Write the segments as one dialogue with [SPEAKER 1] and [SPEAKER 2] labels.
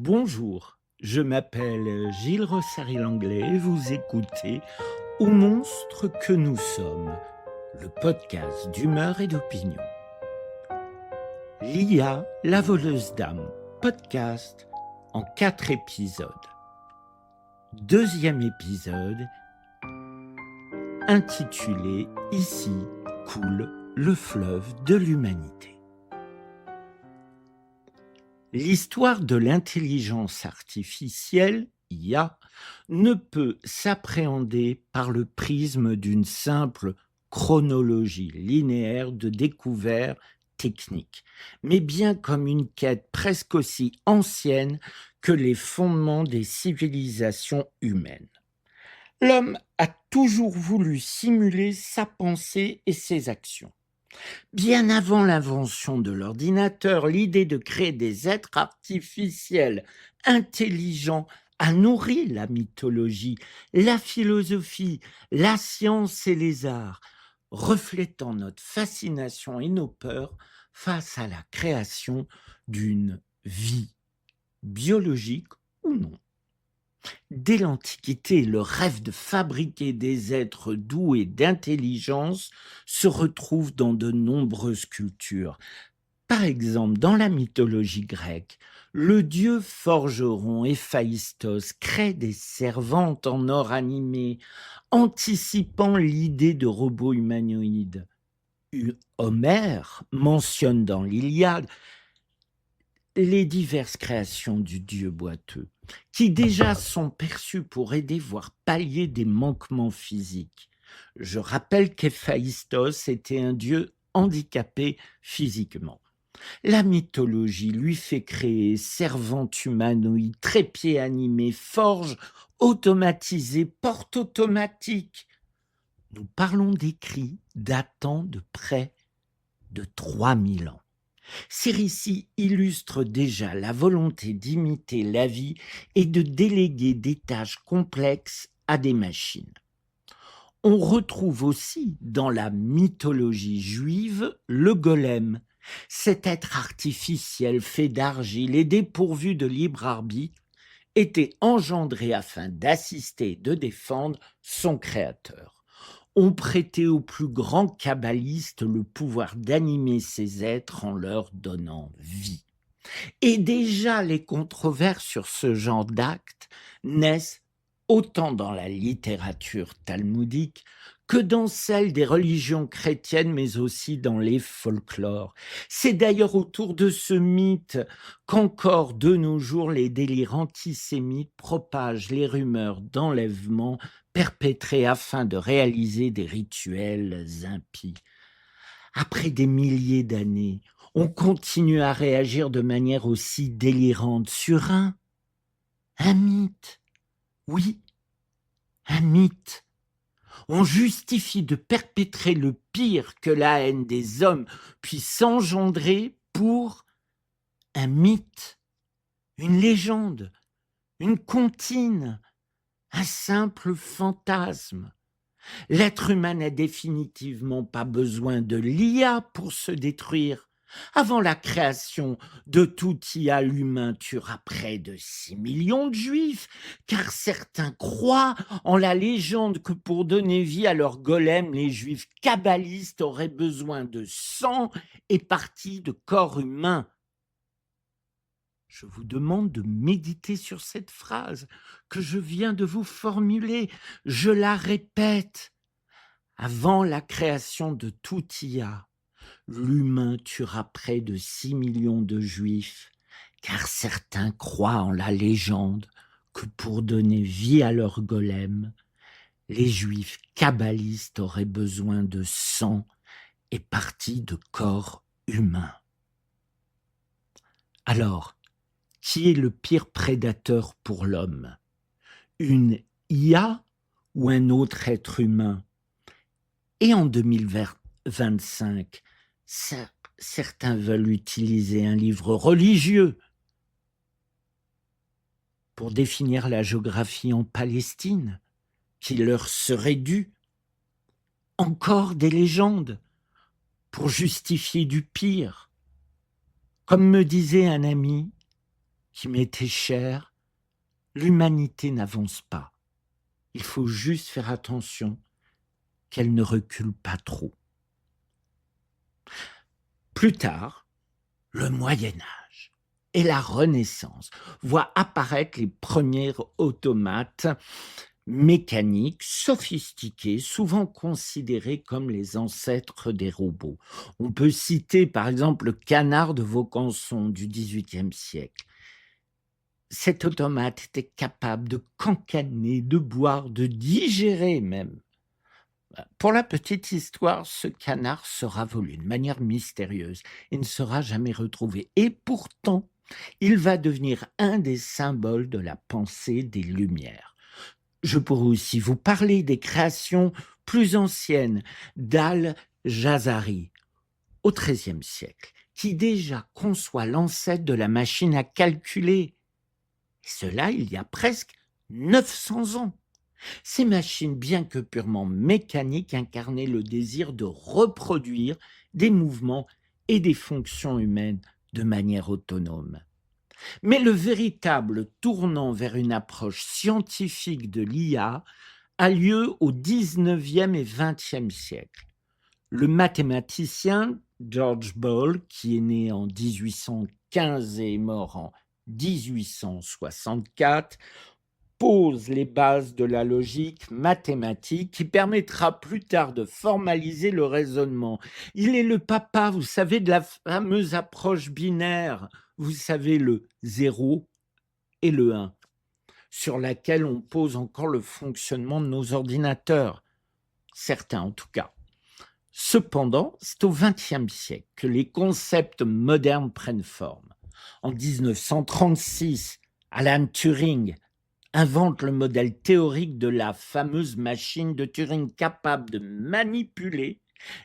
[SPEAKER 1] Bonjour, je m'appelle Gilles Rossary-Langlais et vous écoutez Au monstre que nous sommes, le podcast d'humeur et d'opinion. L'IA, la voleuse d'âme, podcast en 4 épisodes. Deuxième épisode, intitulé Ici coule le fleuve de l'humanité. L'histoire de l'intelligence artificielle, IA, ne peut s'appréhender par le prisme d'une simple chronologie linéaire de découvertes techniques, mais bien comme une quête presque aussi ancienne que les fondements des civilisations humaines. L'homme a toujours voulu simuler sa pensée et ses actions. Bien avant l'invention de l'ordinateur, l'idée de créer des êtres artificiels intelligents a nourri la mythologie, la philosophie, la science et les arts, reflétant notre fascination et nos peurs face à la création d'une vie, biologique ou non. Dès l'Antiquité, le rêve de fabriquer des êtres doux et d'intelligence se retrouve dans de nombreuses cultures. Par exemple, dans la mythologie grecque, le dieu forgeron Héphaïstos crée des servantes en or animé, anticipant l'idée de robots humanoïdes. Homère mentionne dans l'Iliade les diverses créations du dieu boiteux, qui déjà sont perçues pour aider, voire pallier des manquements physiques. Je rappelle qu'Héphaïstos était un dieu handicapé physiquement. La mythologie lui fait créer servantes humanoïdes, trépieds animés, forges automatisées, portes automatiques. Nous parlons d'écrits datant de près de 3000 ans. Ces récits illustrent déjà la volonté d'imiter la vie et de déléguer des tâches complexes à des machines. On retrouve aussi dans la mythologie juive le golem, cet être artificiel fait d'argile et dépourvu de libre arbitre, était engendré afin d'assister et de défendre son créateur. On prêtait aux plus grands kabbalistes le pouvoir d'animer ces êtres en leur donnant vie. Et déjà, les controverses sur ce genre d'actes naissent autant dans la littérature talmudique que dans celle des religions chrétiennes, mais aussi dans les folklores. C'est d'ailleurs autour de ce mythe qu'encore de nos jours les délires antisémites propagent les rumeurs d'enlèvement perpétrés afin de réaliser des rituels impies. Après des milliers d'années, on continue à réagir de manière aussi délirante sur un mythe. Oui, un mythe. On justifie de perpétrer le pire que la haine des hommes puisse engendrer pour un mythe, une légende, une comptine, un simple fantasme. L'être humain n'a définitivement pas besoin de l'IA pour se détruire. Avant la création de tout IA, l'humain tuera près de 6 millions de juifs, car certains croient en la légende que pour donner vie à leur golem, les juifs kabbalistes auraient besoin de sang et parties de corps humains. Je vous demande de méditer sur cette phrase que je viens de vous formuler. Je la répète. Avant la création de tout IA, l'humain tuera près de 6 millions de juifs, car certains croient en la légende que pour donner vie à leur golem, les juifs kabbalistes auraient besoin de sang et parties de corps humains. Alors, qui est le pire prédateur pour l'homme? Une IA ou un autre être humain? Et en 2025, certains veulent utiliser un livre religieux pour définir la géographie en Palestine, qui leur serait due. Encore des légendes pour justifier du pire. Comme me disait un ami qui m'était cher, l'humanité n'avance pas. Il faut juste faire attention qu'elle ne recule pas trop. Plus tard, le Moyen Âge et la Renaissance voient apparaître les premiers automates mécaniques sophistiqués, souvent considérés comme les ancêtres des robots. On peut citer par exemple le canard de Vaucanson du XVIIIe siècle. Cet automate était capable de cancaner, de boire, de digérer même. Pour la petite histoire, ce canard sera volé de manière mystérieuse et ne sera jamais retrouvé. Et pourtant, il va devenir un des symboles de la pensée des Lumières. Je pourrais aussi vous parler des créations plus anciennes d'Al-Jazari au XIIIe siècle, qui déjà conçoit l'ancêtre de la machine à calculer. Et cela il y a presque 900 ans. Ces machines, bien que purement mécaniques, incarnaient le désir de reproduire des mouvements et des fonctions humaines de manière autonome. Mais le véritable tournant vers une approche scientifique de l'IA a lieu au XIXe et XXe siècle. Le mathématicien George Boole, qui est né en 1815 et est mort en 1864, pose les bases de la logique mathématique qui permettra plus tard de formaliser le raisonnement. Il est le papa, vous savez, de la fameuse approche binaire, vous savez, le 0 et le 1, sur laquelle on pose encore le fonctionnement de nos ordinateurs, certains en tout cas. Cependant, c'est au XXe siècle que les concepts modernes prennent forme. En 1936, Alan Turing invente le modèle théorique de la fameuse machine de Turing capable de manipuler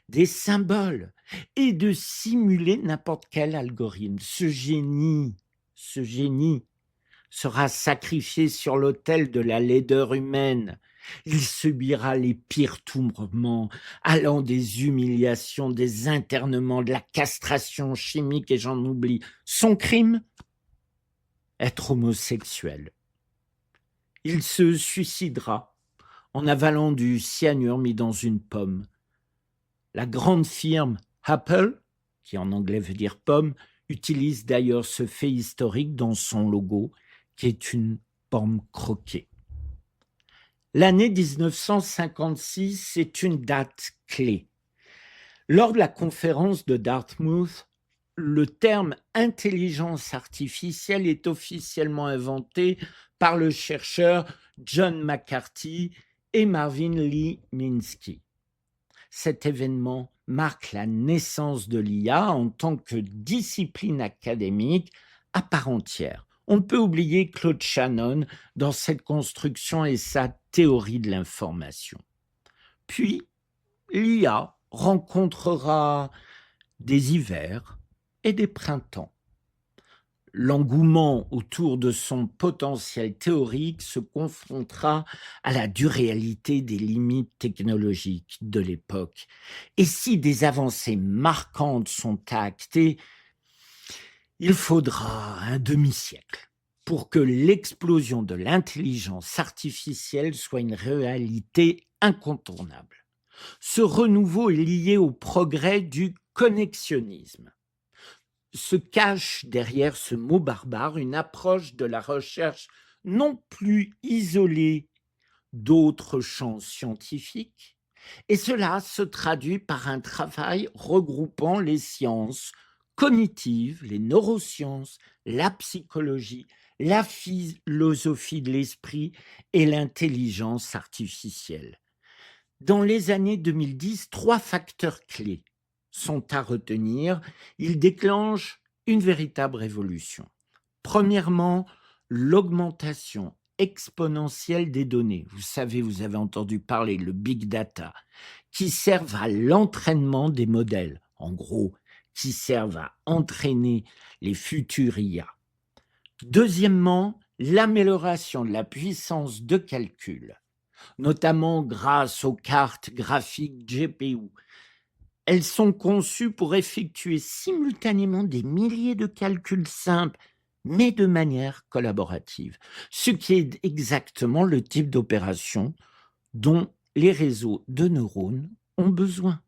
[SPEAKER 1] des symboles et de simuler n'importe quel algorithme. Ce génie sera sacrifié sur l'autel de la laideur humaine. Il subira les pires tourments, allant des humiliations, des internements, de la castration chimique et j'en oublie. Son crime ? Être homosexuel. Il se suicidera en avalant du cyanure mis dans une pomme. La grande firme Apple, qui en anglais veut dire pomme, utilise d'ailleurs ce fait historique dans son logo, qui est une pomme croquée. L'année 1956 est une date clé. Lors de la conférence de Dartmouth, le terme intelligence artificielle est officiellement inventé par le chercheur John McCarthy et Marvin Lee Minsky. Cet événement marque la naissance de l'IA en tant que discipline académique à part entière. On ne peut oublier Claude Shannon dans cette construction et sa théorie de l'information. Puis, l'IA rencontrera des hivers et des printemps. L'engouement autour de son potentiel théorique se confrontera à la dure réalité des limites technologiques de l'époque. Et si des avancées marquantes sont actées, il faudra un demi-siècle pour que l'explosion de l'intelligence artificielle soit une réalité incontournable. Ce renouveau est lié au progrès du connexionnisme. Se cache derrière ce mot barbare une approche de la recherche non plus isolée d'autres champs scientifiques, et cela se traduit par un travail regroupant les sciences cognitives, les neurosciences, la psychologie, la philosophie de l'esprit et l'intelligence artificielle. Dans les années 2010, 3 facteurs clés sont à retenir. Ils déclenchent une véritable révolution. Premièrement, l'augmentation exponentielle des données. Vous savez, vous avez entendu parler, le big data, qui servent à l'entraînement des modèles. En gros, qui servent à entraîner les futurs IA. Deuxièmement, l'amélioration de la puissance de calcul, notamment grâce aux cartes graphiques GPU. Elles sont conçues pour effectuer simultanément des milliers de calculs simples mais de manière collaborative, ce qui est exactement le type d'opération dont les réseaux de neurones ont besoin.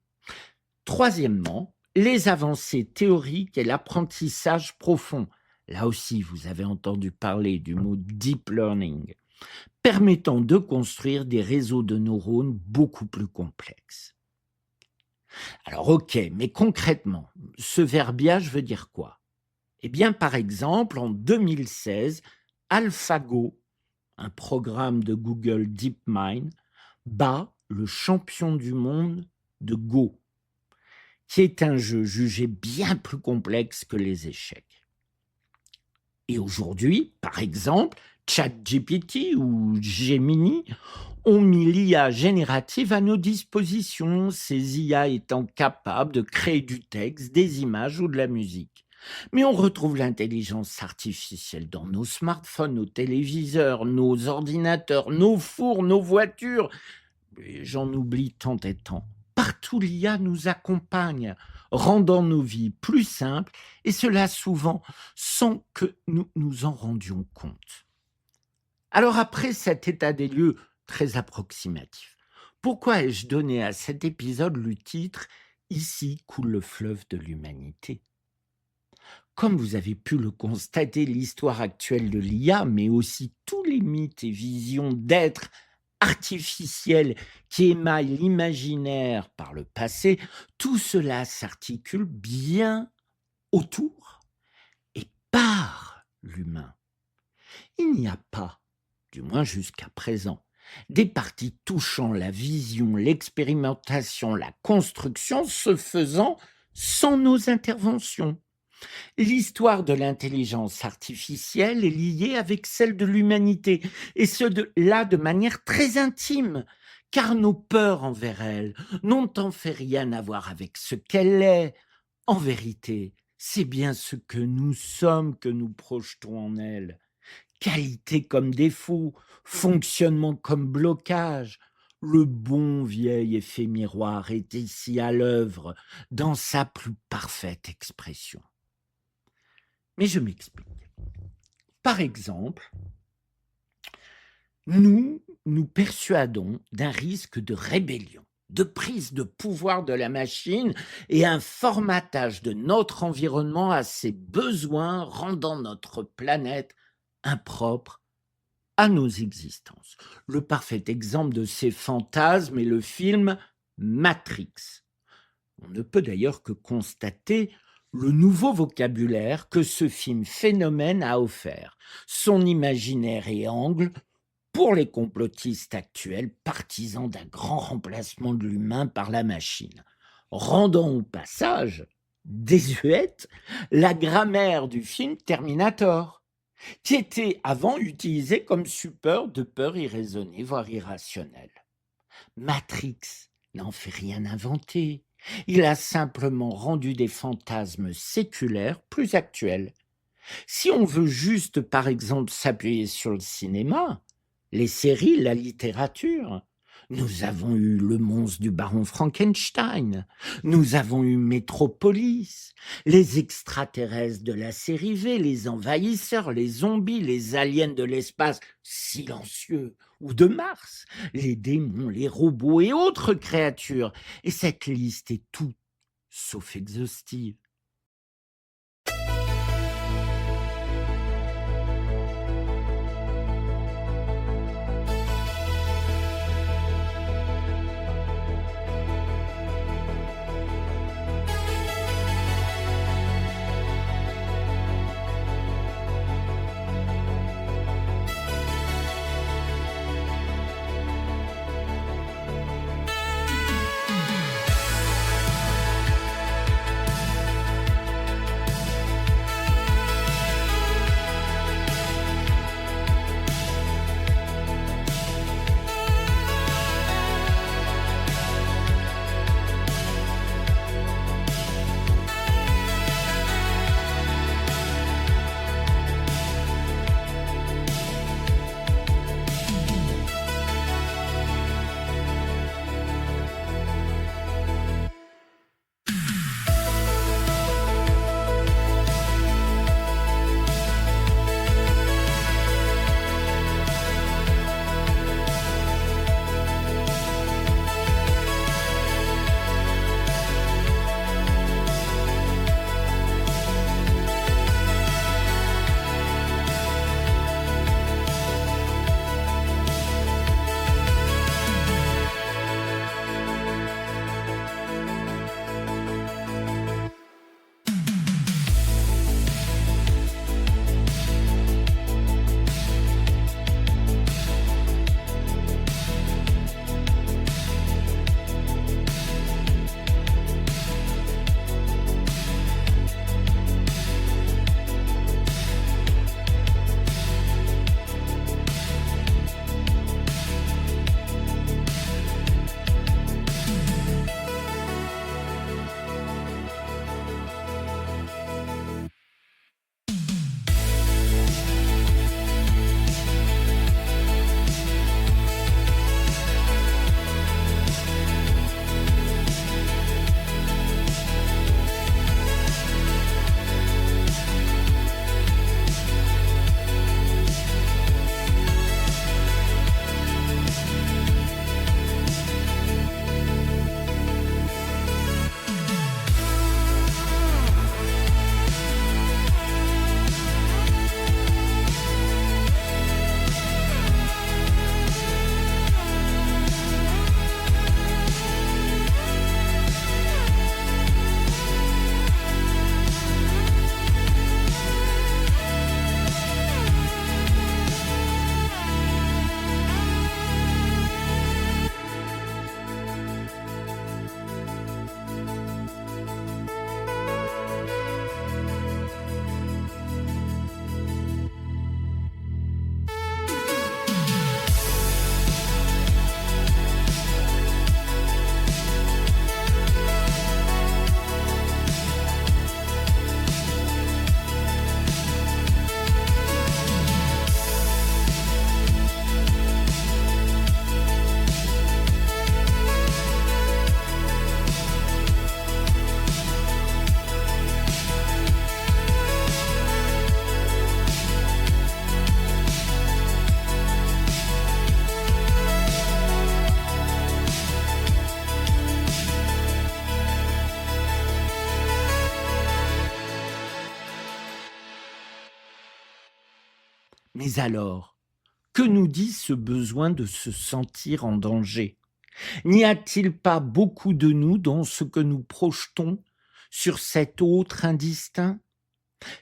[SPEAKER 1] Troisièmement, les avancées théoriques et l'apprentissage profond. Là aussi, vous avez entendu parler du mot deep learning, permettant de construire des réseaux de neurones beaucoup plus complexes. Alors ok, mais concrètement, ce verbiage veut dire quoi? Eh bien, par exemple, en 2016, AlphaGo, un programme de Google DeepMind, bat le champion du monde de Go, qui est un jeu jugé bien plus complexe que les échecs. Et aujourd'hui, par exemple, ChatGPT ou Gemini ont mis l'IA générative à nos dispositions, ces IA étant capables de créer du texte, des images ou de la musique. Mais on retrouve l'intelligence artificielle dans nos smartphones, nos téléviseurs, nos ordinateurs, nos fours, nos voitures. Et j'en oublie tant et tant. Partout l'IA nous accompagne, rendant nos vies plus simples, et cela souvent sans que nous nous en rendions compte. Alors après cet état des lieux très approximatif, pourquoi ai-je donné à cet épisode le titre Ici coule le fleuve de l'humanité? Comme vous avez pu le constater, l'histoire actuelle de l'IA, mais aussi tous les mythes et visions d'êtres artificiels qui émaillent l'imaginaire par le passé, tout cela s'articule bien autour et par l'humain. Il n'y a pas, du moins jusqu'à présent, des parties touchant la vision, l'expérimentation, la construction se faisant sans nos interventions. L'histoire de l'intelligence artificielle est liée avec celle de l'humanité, et là de manière très intime, car nos peurs envers elle n'ont en fait rien à voir avec ce qu'elle est. En vérité, c'est bien ce que nous sommes que nous projetons en elle. Qualité comme défaut, fonctionnement comme blocage. Le bon vieil effet miroir est ici à l'œuvre dans sa plus parfaite expression. Mais je m'explique. Par exemple, nous persuadons d'un risque de rébellion, de prise de pouvoir de la machine et un formatage de notre environnement à ses besoins, rendant notre planète impropre à nos existences. Le parfait exemple de ces fantasmes est le film Matrix. On ne peut d'ailleurs que constater le nouveau vocabulaire que ce film phénomène a offert, son imaginaire et angle pour les complotistes actuels partisans d'un grand remplacement de l'humain par la machine, rendant au passage désuète la grammaire du film Terminator, qui était avant utilisée comme support de peur irraisonnée, voire irrationnelle. Matrix n'en fait rien inventer. Il a simplement rendu des fantasmes séculaires plus actuels. Si on veut juste, par exemple, s'appuyer sur le cinéma, les séries, la littérature, nous avons eu le monstre du baron Frankenstein, nous avons eu Métropolis, les extraterrestres de la série V, les envahisseurs, les zombies, les aliens de l'espace silencieux ou de Mars, les démons, les robots et autres créatures. Et cette liste est toute sauf exhaustive. Mais alors, que nous dit ce besoin de se sentir en danger? N'y a-t-il pas beaucoup de nous dans ce que nous projetons sur cet autre indistinct?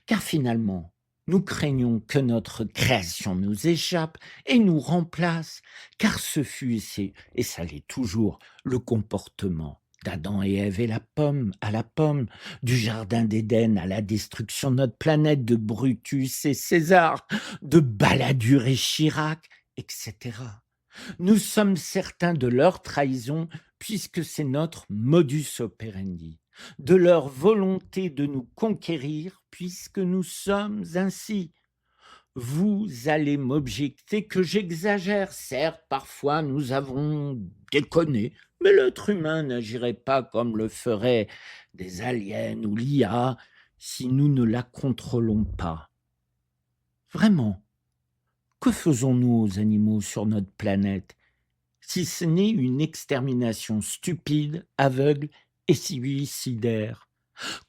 [SPEAKER 1] Car finalement, nous craignons que notre création nous échappe et nous remplace, car ce fut, et ça l'est toujours, le comportement d'Adam et Ève et à la pomme, du jardin d'Éden à la destruction de notre planète, de Brutus et César, de Balladur et Chirac, etc. Nous sommes certains de leur trahison puisque c'est notre modus operandi, de leur volonté de nous conquérir puisque nous sommes ainsi. Vous allez m'objecter que j'exagère. Certes, parfois nous avons déconné, mais l'être humain n'agirait pas comme le feraient des aliens ou l'IA si nous ne la contrôlons pas. Vraiment, que faisons-nous aux animaux sur notre planète, si ce n'est une extermination stupide, aveugle et suicidaire?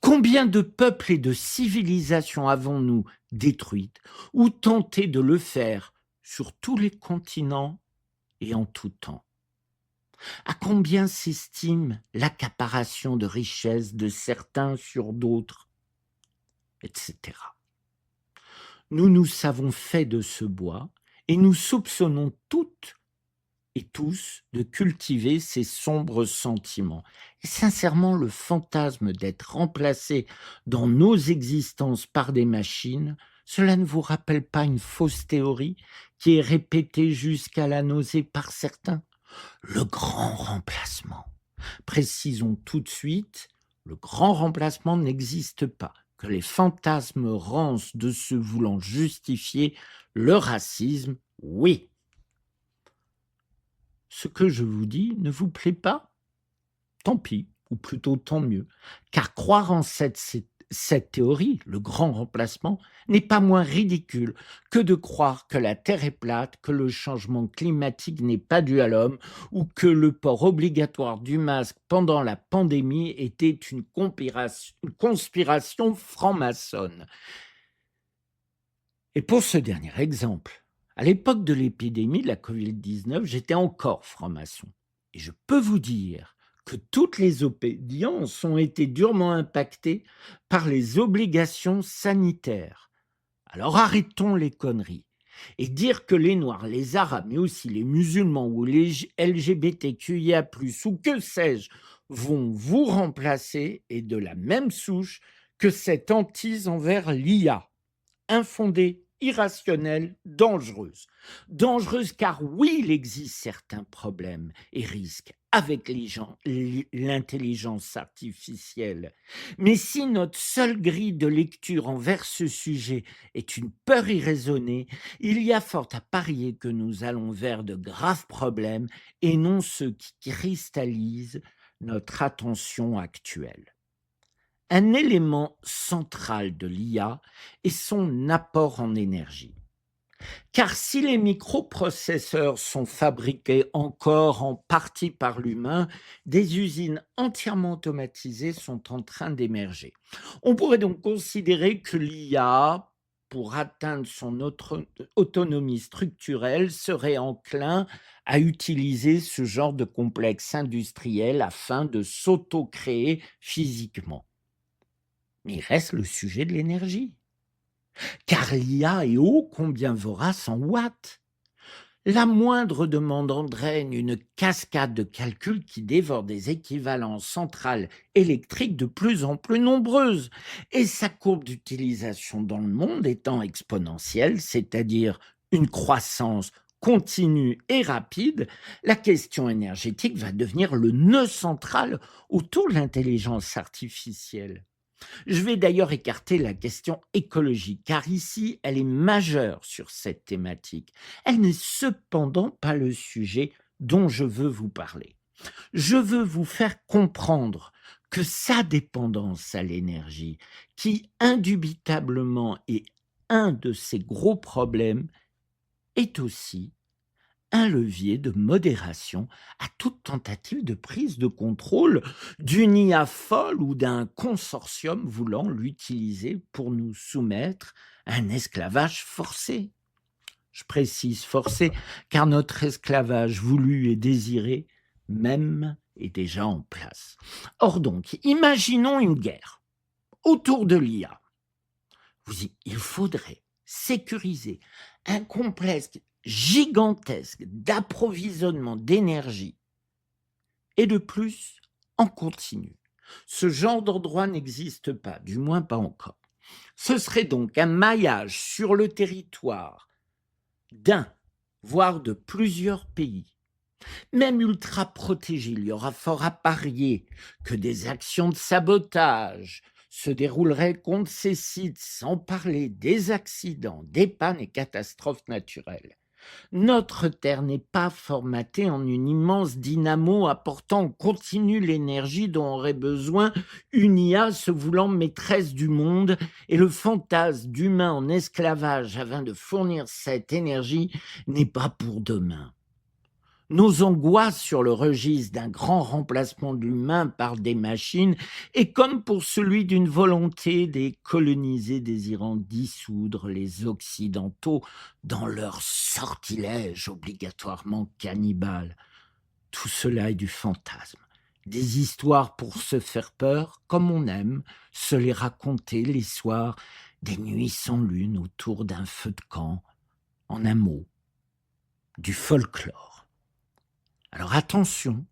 [SPEAKER 1] Combien de peuples et de civilisations avons-nous détruites ou tenté de le faire sur tous les continents et en tout temps? À combien s'estime l'accaparation de richesses de certains sur d'autres, etc. Nous nous savons faits de ce bois et nous soupçonnons toutes et tous de cultiver ces sombres sentiments. Et sincèrement, le fantasme d'être remplacé dans nos existences par des machines, cela ne vous rappelle pas une fausse théorie qui est répétée jusqu'à la nausée par certains? Le grand remplacement. Précisons tout de suite, le grand remplacement n'existe pas, que les fantasmes rancent de se voulant justifier le racisme, oui. Ce que je vous dis ne vous plaît pas? Tant pis, ou plutôt tant mieux, car croire en cette théorie, le grand remplacement, n'est pas moins ridicule que de croire que la Terre est plate, que le changement climatique n'est pas dû à l'homme, ou que le port obligatoire du masque pendant la pandémie était une conspiration franc-maçonne. Et pour ce dernier exemple, à l'époque de l'épidémie de la Covid-19, j'étais encore franc-maçon. Et je peux vous dire que toutes les obédiences ont été durement impactées par les obligations sanitaires. Alors arrêtons les conneries. Et dire que les Noirs, les Arabes, mais aussi les musulmans ou les LGBTQIA+, ou que sais-je, vont vous remplacer est de la même souche que cette hantise envers l'IA. Infondée, irrationnelle, dangereuse. Dangereuse car oui, il existe certains problèmes et risques avec l'intelligence artificielle. Mais si notre seule grille de lecture envers ce sujet est une peur irraisonnée, il y a fort à parier que nous allons vers de graves problèmes et non ceux qui cristallisent notre attention actuelle. Un élément central de l'IA est son apport en énergie. Car si les microprocesseurs sont fabriqués encore en partie par l'humain, des usines entièrement automatisées sont en train d'émerger. On pourrait donc considérer que l'IA, pour atteindre son autonomie structurelle, serait enclin à utiliser ce genre de complexe industriel afin de s'auto-créer physiquement. Mais il reste le sujet de l'énergie. Car l'IA est ô combien vorace en watts. La moindre demande entraîne une cascade de calculs qui dévore des équivalents centrales électriques de plus en plus nombreuses. Et sa courbe d'utilisation dans le monde étant exponentielle, c'est-à-dire une croissance continue et rapide, la question énergétique va devenir le nœud central autour de l'intelligence artificielle. Je vais d'ailleurs écarter la question écologique, car ici, elle est majeure sur cette thématique. Elle n'est cependant pas le sujet dont je veux vous parler. Je veux vous faire comprendre que sa dépendance à l'énergie, qui indubitablement est un de ses gros problèmes, est aussi un levier de modération à toute tentative de prise de contrôle d'une IA folle ou d'un consortium voulant l'utiliser pour nous soumettre à un esclavage forcé. Je précise forcé, car notre esclavage voulu et désiré même est déjà en place. Or donc, imaginons une guerre autour de l'IA. Il faudrait sécuriser un complexe gigantesque d'approvisionnement d'énergie et de plus en continu. Ce genre d'endroit n'existe pas, du moins pas encore. Ce serait donc un maillage sur le territoire d'un, voire de plusieurs pays. Même ultra protégé, il y aura fort à parier que des actions de sabotage se dérouleraient contre ces sites, sans parler des accidents, des pannes et catastrophes naturelles. Notre Terre n'est pas formatée en une immense dynamo apportant en continu l'énergie dont aurait besoin une IA se voulant maîtresse du monde, et le fantasme d'humain en esclavage afin de fournir cette énergie n'est pas pour demain. Nos angoisses sur le registre d'un grand remplacement de l'humain par des machines est comme pour celui d'une volonté des colonisés désirant dissoudre les Occidentaux dans leur sortilège obligatoirement cannibale. Tout cela est du fantasme, des histoires pour se faire peur, comme on aime se les raconter les soirs, des nuits sans lune autour d'un feu de camp. En un mot, du folklore. Alors attention,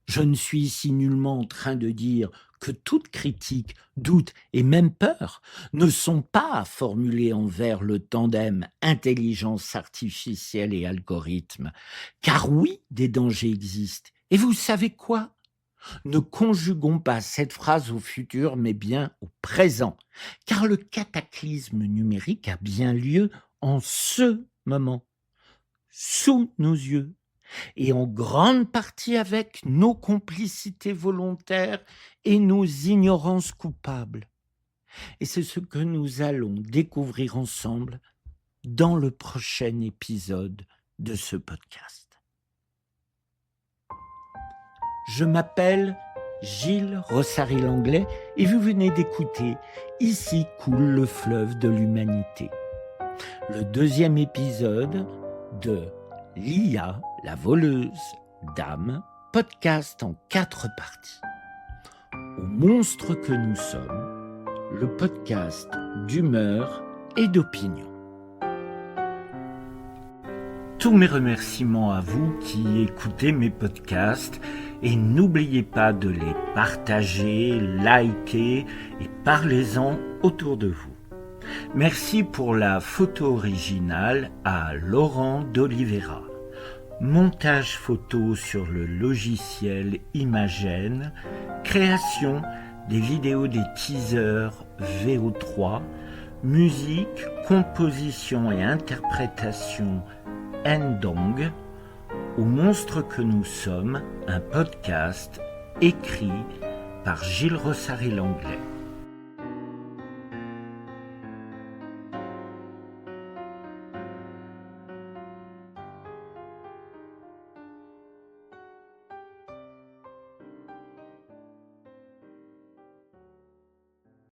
[SPEAKER 1] je ne suis ici nullement en train de dire que toute critique, doute et même peur ne sont pas à formuler envers le tandem intelligence artificielle et algorithme. Car oui, des dangers existent. Et vous savez quoi ? Ne conjuguons pas cette phrase au futur, mais bien au présent. Car le cataclysme numérique a bien lieu en ce moment, sous nos yeux. Et en grande partie avec nos complicités volontaires et nos ignorances coupables. Et c'est ce que nous allons découvrir ensemble dans le prochain épisode de ce podcast. Je m'appelle Gilles Rossary-Langlais et vous venez d'écouter « Ici coule le fleuve de l'humanité », le deuxième épisode de l'IA, la voleuse d'âme, podcast en 4 parties. Au monstre que nous sommes, le podcast d'humeur et d'opinion. Tous mes remerciements à vous qui écoutez mes podcasts et n'oubliez pas de les partager, liker et parlez-en autour de vous. Merci pour la photo originale à Laurent d'Oliveira. Montage photo sur le logiciel Imagen, création des vidéos des teasers VO3, musique, composition et interprétation Ndong, Au monstre que nous sommes, un podcast écrit par Gilles Rossary-Langlais.